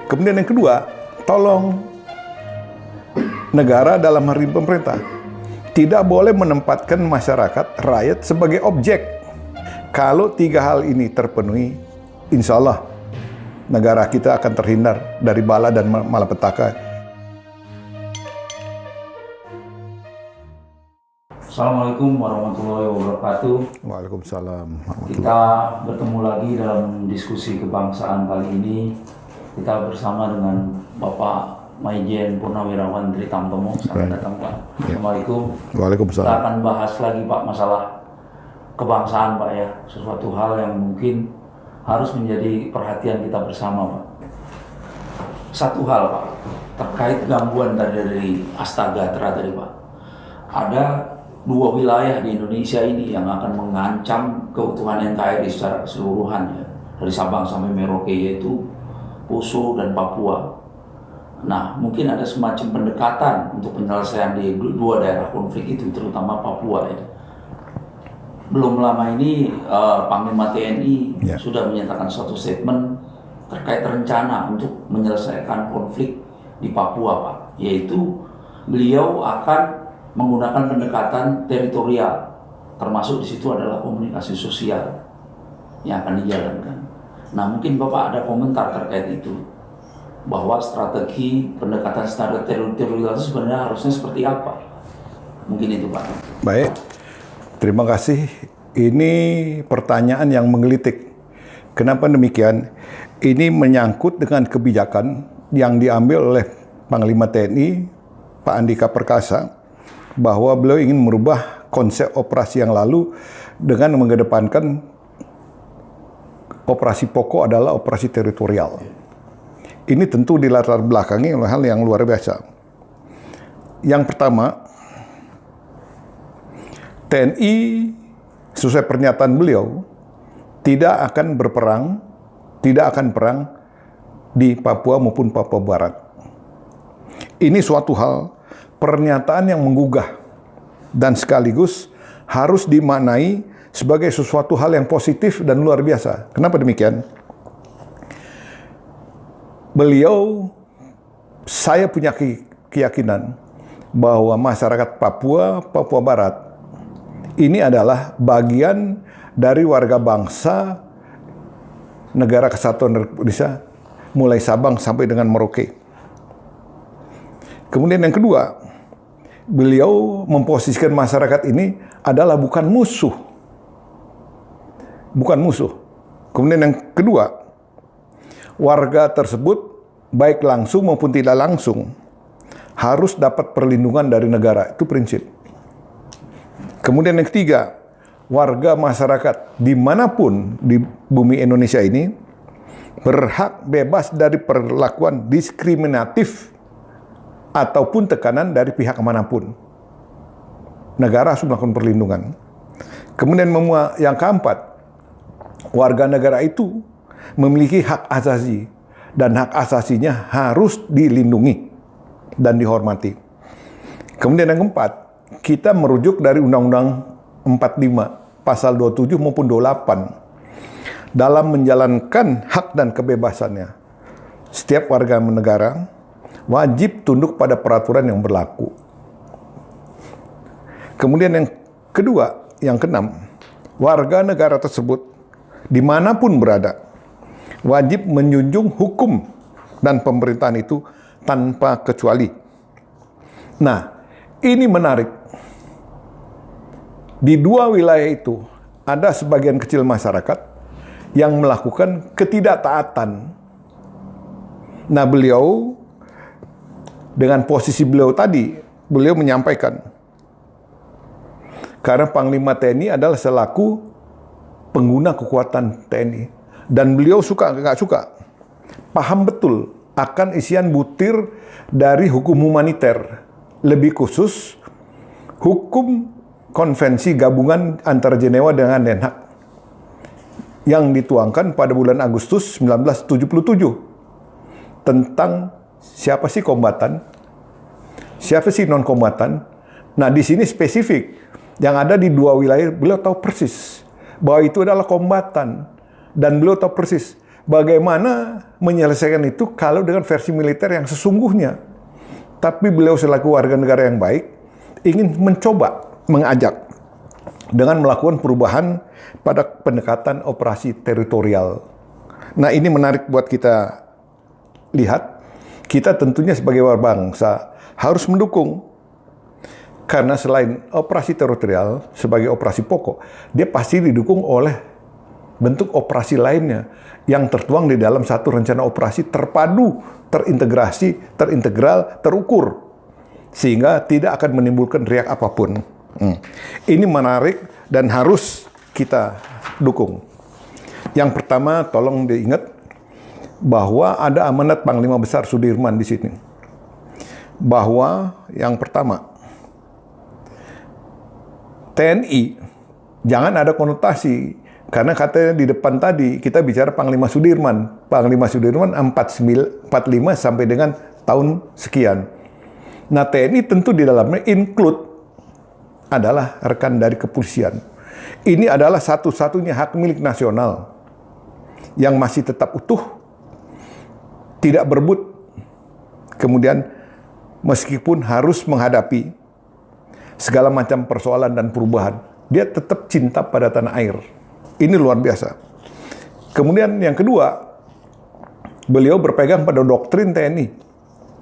Kemudian yang kedua, tolong negara dalam hal ini pemerintah tidak boleh menempatkan masyarakat, rakyat sebagai objek. Kalau tiga hal ini terpenuhi, insya Allah negara kita akan terhindar dari bala dan malapetaka. Assalamualaikum warahmatullahi wabarakatuh. Waalaikumsalam. Kita bertemu lagi dalam diskusi kebangsaan kali ini. Kita bersama dengan Bapak Maijen Purnawirawan Tritamtomo. Selamat datang Pak. Assalamualaikum. Waalaikumsalam. Kita akan bahas lagi Pak masalah kebangsaan Pak ya. Sesuatu hal yang mungkin harus menjadi perhatian kita bersama Pak. Satu hal Pak, terkait gangguan dari Astagatra tadi Pak. Ada dua wilayah di Indonesia ini yang akan mengancam keutuhan NKRI secara keseluruhan ya, dari Sabang sampai Merauke, yaitu Poso dan Papua. Nah, mungkin ada semacam pendekatan untuk penyelesaian di dua daerah konflik itu, terutama Papua ya. Belum lama ini Panglima TNI sudah menyatakan suatu statement terkait rencana untuk menyelesaikan konflik di Papua Pak, yaitu beliau akan menggunakan pendekatan teritorial, termasuk di situ adalah komunikasi sosial yang akan dijalankan. Nah, mungkin Bapak ada komentar terkait itu, bahwa strategi pendekatan secara teritorial itu sebenarnya harusnya seperti apa? Mungkin itu Pak. Baik, terima kasih. Ini pertanyaan yang menggelitik. Kenapa demikian? Ini menyangkut dengan kebijakan yang diambil oleh Panglima TNI, Pak Andika Perkasa, bahwa beliau ingin merubah konsep operasi yang lalu dengan mengedepankan operasi pokok adalah operasi teritorial. Ini tentu dilatar belakangi oleh hal yang luar biasa. Yang pertama, TNI sesuai pernyataan beliau tidak akan berperang, tidak akan perang di Papua maupun Papua Barat. Ini suatu hal, pernyataan yang menggugah dan sekaligus harus dimaknai sebagai sesuatu hal yang positif dan luar biasa. Kenapa demikian? Beliau, saya punya keyakinan bahwa masyarakat Papua, Papua Barat ini adalah bagian dari warga bangsa Negara Kesatuan Republik Indonesia mulai Sabang sampai dengan Merauke. Kemudian yang kedua, beliau memposisikan masyarakat ini adalah bukan musuh. Bukan musuh. Kemudian yang kedua, warga tersebut baik langsung maupun tidak langsung harus dapat perlindungan dari negara. Itu prinsip. Kemudian yang ketiga, warga masyarakat dimanapun di bumi Indonesia ini berhak bebas dari perlakuan diskriminatif ataupun tekanan dari pihak manapun. Negara harus melakukan perlindungan. Kemudian yang keempat, warga negara itu memiliki hak asasi dan hak asasinya harus dilindungi dan dihormati. Kemudian yang keempat, kita merujuk dari Undang-Undang 45 pasal 27 maupun 28 dalam menjalankan hak dan kebebasannya. Setiap warga negara wajib tunduk pada peraturan yang berlaku. Kemudian yang kedua, yang keenam, warga negara tersebut dimanapun berada wajib menjunjung hukum dan pemerintahan itu tanpa kecuali. Nah, ini menarik. Di dua wilayah itu ada sebagian kecil masyarakat yang melakukan ketidaktaatan. Nah, beliau dengan posisi beliau tadi, beliau menyampaikan, karena Panglima TNI adalah selaku pengguna kekuatan TNI, dan beliau suka nggak suka, paham betul akan isian butir dari hukum humaniter, lebih khusus hukum konvensi gabungan antara Jenewa dengan Den Haag yang dituangkan pada bulan Agustus 1977 tentang siapa sih kombatan, siapa sih non-kombatan. Nah, di sini spesifik, yang ada di dua wilayah, beliau tahu persis bahwa itu adalah kombatan. Dan beliau tahu persis bagaimana menyelesaikan itu kalau dengan versi militer yang sesungguhnya. Tapi beliau selaku warga negara yang baik ingin mencoba mengajak dengan melakukan perubahan pada pendekatan operasi teritorial. Nah, ini menarik buat kita lihat. Kita tentunya sebagai warga bangsa harus mendukung. Karena selain operasi teritorial sebagai operasi pokok, dia pasti didukung oleh bentuk operasi lainnya yang tertuang di dalam satu rencana operasi terpadu, terintegrasi, terintegral, terukur. Sehingga tidak akan menimbulkan riak apapun. Ini menarik dan harus kita dukung. Yang pertama, tolong diingat bahwa ada amanat Panglima Besar Sudirman di sini. Bahwa yang pertama, TNI, jangan ada konotasi. Karena katanya di depan tadi, kita bicara Panglima Sudirman. Panglima Sudirman 45 sampai dengan tahun sekian. Nah, TNI tentu di dalamnya include adalah rekan dari kepolisian. Ini adalah satu-satunya hak milik nasional yang masih tetap utuh, tidak berebut. Kemudian, meskipun harus menghadapi segala macam persoalan dan perubahan, dia tetap cinta pada tanah air. Ini luar biasa. Kemudian yang kedua, beliau berpegang pada doktrin TNI,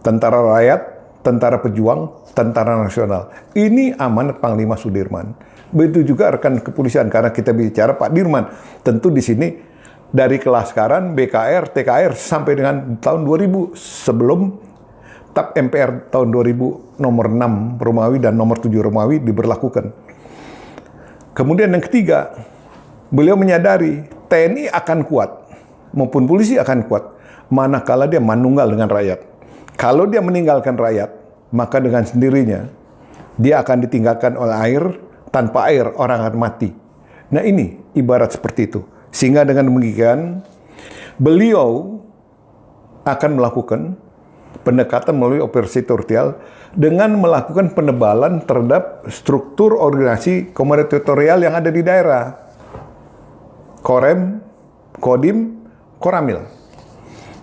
tentara rakyat, tentara pejuang, tentara nasional. Ini amanat Panglima Sudirman. Begitu juga rekan kepolisian, karena kita bicara Pak Dirman. Tentu di sini dari kelaskaran, BKR, TKR sampai dengan tahun 2000 sebelum TAP MPR tahun 2000 nomor 6 Romawi dan nomor 7 Romawi diberlakukan. Kemudian yang ketiga, beliau menyadari TNI akan kuat maupun polisi akan kuat manakala dia manunggal dengan rakyat. Kalau dia meninggalkan rakyat, maka dengan sendirinya dia akan ditinggalkan oleh air. Tanpa air orang akan mati. Nah, ini ibarat seperti itu. Sehingga dengan demikian beliau akan melakukan pendekatan melalui operasi teritorial dengan melakukan penebalan terhadap struktur organisasi komando teritorial yang ada di daerah. Korem, Kodim, Koramil.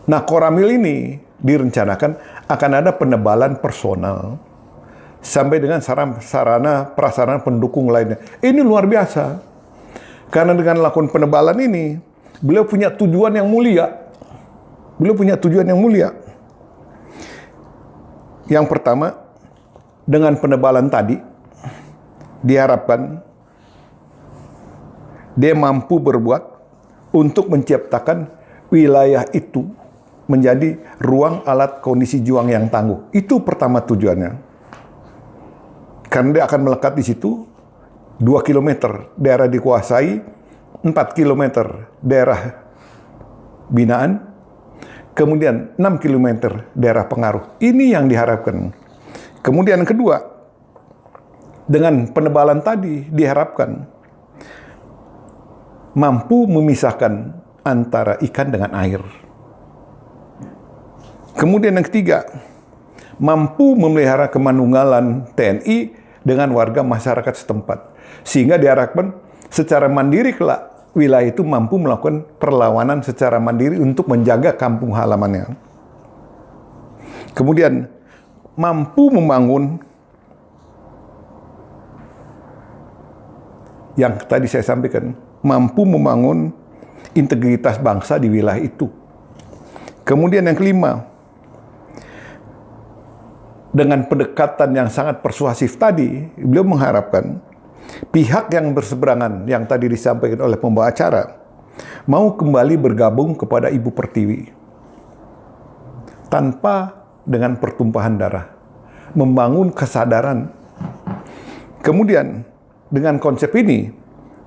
Nah, Koramil ini direncanakan akan ada penebalan personal sampai dengan sarana prasarana pendukung lainnya. Ini luar biasa. Karena dengan melakukan penebalan ini, beliau punya tujuan yang mulia. Beliau punya tujuan yang mulia. Yang pertama, dengan penebalan tadi, diharapkan dia mampu berbuat untuk menciptakan wilayah itu menjadi ruang alat kondisi juang yang tangguh. Itu pertama tujuannya. Karena dia akan melekat di situ 2 km daerah dikuasai, 4 km daerah binaan, kemudian 6 km daerah pengaruh. Ini yang diharapkan. Kemudian kedua, dengan penebalan tadi diharapkan mampu memisahkan antara ikan dengan air. Kemudian yang ketiga, mampu memelihara kemanunggalan TNI dengan warga masyarakat setempat. Sehingga diharapkan secara mandiri kelak wilayah itu mampu melakukan perlawanan secara mandiri untuk menjaga kampung halamannya. Kemudian mampu membangun yang tadi saya sampaikan, mampu membangun integritas bangsa di wilayah itu. Kemudian yang kelima, dengan pendekatan yang sangat persuasif tadi, beliau mengharapkan pihak yang berseberangan yang tadi disampaikan oleh pembawa acara mau kembali bergabung kepada Ibu Pertiwi tanpa dengan pertumpahan darah, membangun kesadaran. Kemudian dengan konsep ini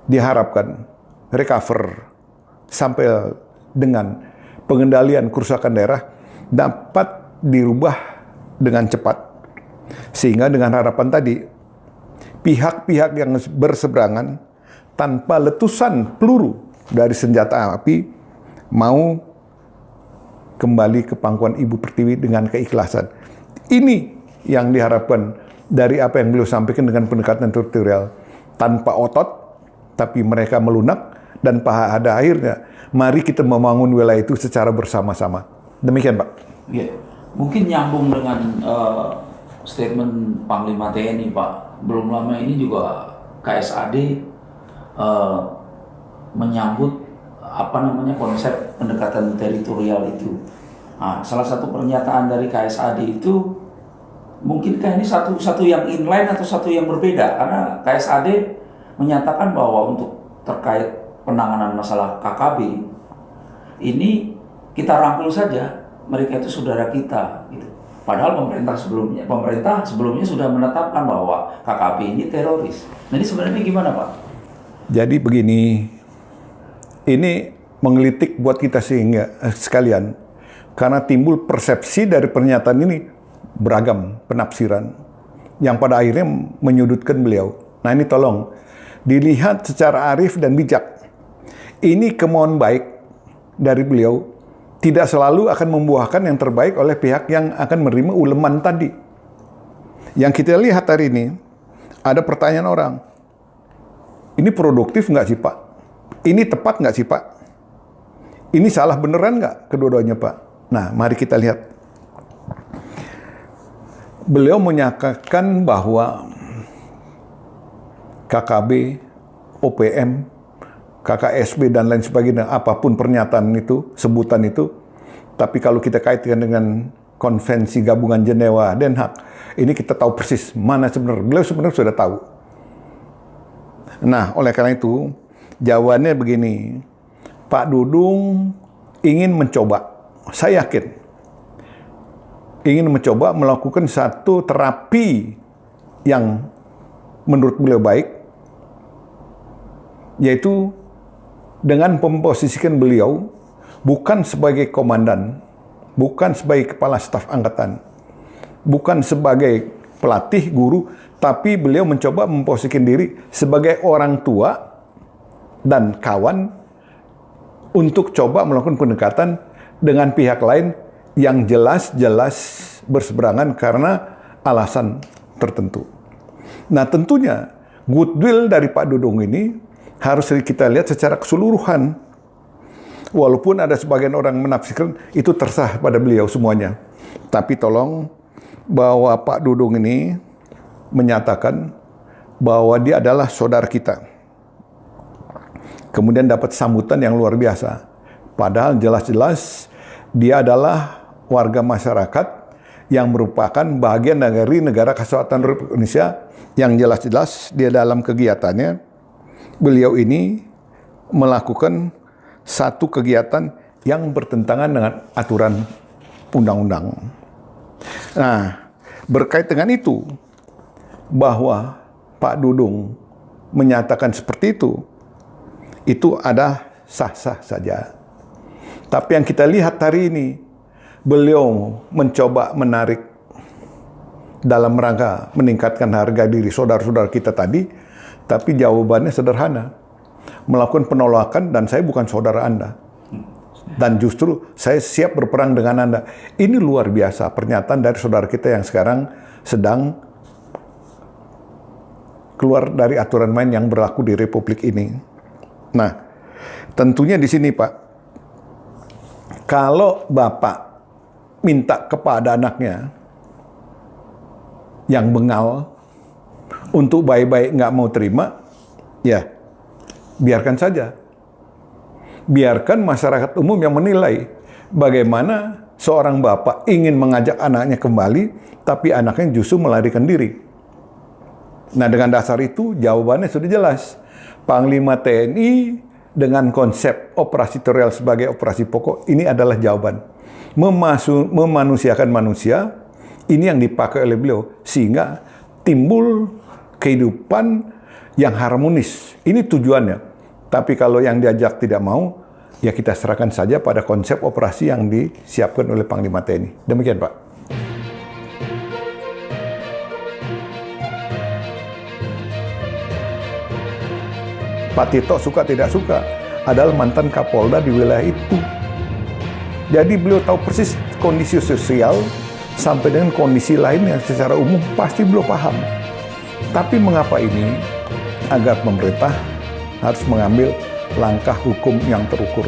diharapkan recover sampai dengan pengendalian kerusakan daerah dapat dirubah dengan cepat. Sehingga dengan harapan tadi, pihak-pihak yang berseberangan tanpa letusan peluru dari senjata api mau kembali ke pangkuan Ibu Pertiwi dengan keikhlasan. Ini yang diharapkan dari apa yang beliau sampaikan dengan pendekatan teritorial. Tanpa otot, tapi mereka melunak Dan pada akhirnya, mari kita membangun wilayah itu secara bersama-sama. Demikian, Pak. Ya, mungkin nyambung dengan statement Panglima TNI, Pak. Belum lama ini juga KSAD menyambut konsep pendekatan teritorial itu. Nah, salah satu pernyataan dari KSAD itu, mungkinkah ini satu yang inline atau satu yang berbeda? Karena KSAD menyatakan bahwa untuk terkait penanganan masalah KKB ini kita rangkul saja, mereka itu saudara kita, gitu. Padahal pemerintah sebelumnya sudah menetapkan bahwa KKB ini teroris. Nah, ini sebenarnya gimana, Pak? Jadi begini, ini menggelitik buat kita sekalian, karena timbul persepsi dari pernyataan ini beragam penafsiran yang pada akhirnya menyudutkan beliau. Nah, ini tolong dilihat secara arif dan bijak. Ini kemauan baik dari beliau, tidak selalu akan membuahkan yang terbaik oleh pihak yang akan menerima uleman tadi. Yang kita lihat hari ini, ada pertanyaan orang, ini produktif nggak sih, Pak? Ini tepat nggak sih, Pak? Ini salah beneran nggak kedua-duanya, Pak? Nah, mari kita lihat. Beliau menyatakan bahwa KKB, OPM, KKSB, dan lain sebagainya, apapun pernyataan itu, sebutan itu, tapi kalau kita kaitkan dengan Konvensi Gabungan Jenewa, Den Haag, ini kita tahu persis mana sebenarnya. Beliau sebenarnya sudah tahu. Nah, oleh karena itu, jawabannya begini, Pak Dudung ingin mencoba, saya yakin, ingin mencoba melakukan satu terapi yang menurut beliau baik, yaitu dengan memposisikan beliau bukan sebagai komandan, bukan sebagai kepala staf angkatan, bukan sebagai pelatih, guru, tapi beliau mencoba memposisikan diri sebagai orang tua dan kawan untuk coba melakukan pendekatan dengan pihak lain yang jelas-jelas berseberangan karena alasan tertentu. Nah, tentunya goodwill dari Pak Dudung ini harus kita lihat secara keseluruhan. Walaupun ada sebagian orang menafsirkan itu terserah pada beliau semuanya. Tapi tolong, bahwa Pak Dudung ini menyatakan bahwa dia adalah saudara kita. Kemudian dapat sambutan yang luar biasa. Padahal jelas-jelas dia adalah warga masyarakat yang merupakan bagian dari negara kesatuan Republik Indonesia, yang jelas-jelas dia dalam kegiatannya, beliau ini melakukan satu kegiatan yang bertentangan dengan aturan undang-undang. Nah, berkait dengan itu, bahwa Pak Dudung menyatakan seperti itu ada sah-sah saja. Tapi yang kita lihat hari ini, beliau mencoba menarik dalam rangka meningkatkan harga diri saudara-saudara kita tadi, tapi jawabannya sederhana. Melakukan penolakan, dan saya bukan saudara Anda. Dan justru saya siap berperang dengan Anda. Ini luar biasa pernyataan dari saudara kita yang sekarang sedang keluar dari aturan main yang berlaku di Republik ini. Nah, tentunya di sini, Pak, kalau Bapak minta kepada anaknya yang bengal untuk baik-baik nggak mau terima, ya biarkan saja. Biarkan masyarakat umum yang menilai bagaimana seorang bapak ingin mengajak anaknya kembali, tapi anaknya justru melarikan diri. Nah, dengan dasar itu jawabannya sudah jelas. Panglima TNI dengan konsep operasi teritorial sebagai operasi pokok, ini adalah jawaban. Memanusiakan manusia, ini yang dipakai oleh beliau, sehingga timbul kehidupan yang harmonis. Ini tujuannya. Tapi kalau yang diajak tidak mau, ya kita serahkan saja pada konsep operasi yang disiapkan oleh Panglima TNI. Demikian, Pak. Pak Tito suka tidak suka adalah mantan Kapolda di wilayah itu. Jadi beliau tahu persis kondisi sosial sampai dengan kondisi lain yang secara umum pasti beliau paham. Tapi mengapa ini? Agar pemerintah harus mengambil langkah hukum yang terukur.